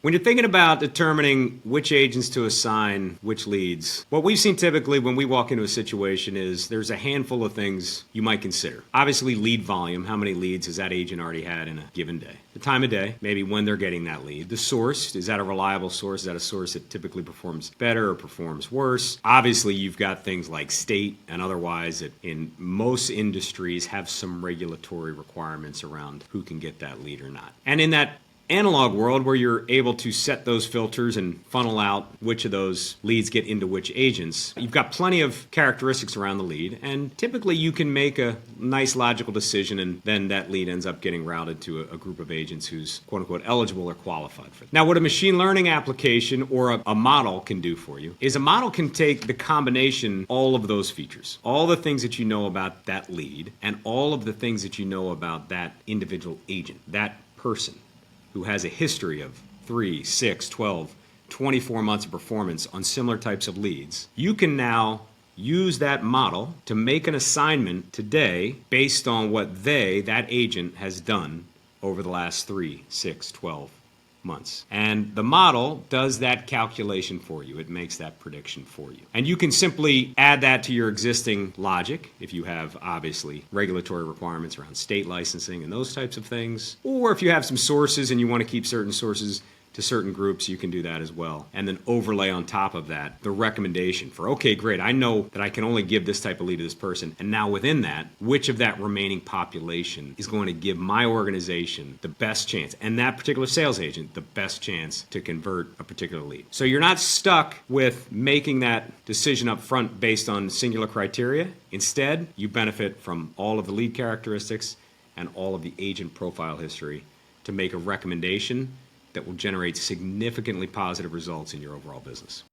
When you're thinking about determining which agents to assign which leads, what we've seen typically when we walk into a situation is there's a handful of things you might consider. Obviously, lead volume, how many leads has that agent already had in a given day? The time of day, maybe when they're getting that lead. The source, is that a reliable source? Is that a source that typically performs better or performs worse? Obviously, you've got things like state and otherwise that in most industries have some regulatory requirements around who can get that lead or not. And in that analog world where you're able to set those filters and funnel out which of those leads get into which agents, you've got plenty of characteristics around the lead, and typically you can make a nice logical decision, and then that lead ends up getting routed to a group of agents who's quote-unquote eligible or qualified for it. Now, what a machine learning application or a model can do for you is a model can take the combination, all of those features, all the things that you know about that lead, and all of the things that you know about that individual agent, that person who has a history of 3, 6, 12, 24 months of performance on similar types of leads. You can now use that model to make an assignment today based on what that agent has done over the last 3, 6, 12 months. And the model does that calculation for you. It makes that prediction for you. And you can simply add that to your existing logic if you have obviously regulatory requirements around state licensing and those types of things. Or if you have some sources and you want to keep certain sources to certain groups, you can do that as well. And then overlay on top of that the recommendation for, okay, great, I know that I can only give this type of lead to this person. And now within that, which of that remaining population is going to give my organization the best chance, and that particular sales agent the best chance to convert a particular lead. So you're not stuck with making that decision up front based on singular criteria. Instead, you benefit from all of the lead characteristics and all of the agent profile history to make a recommendation that will generate significantly positive results in your overall business.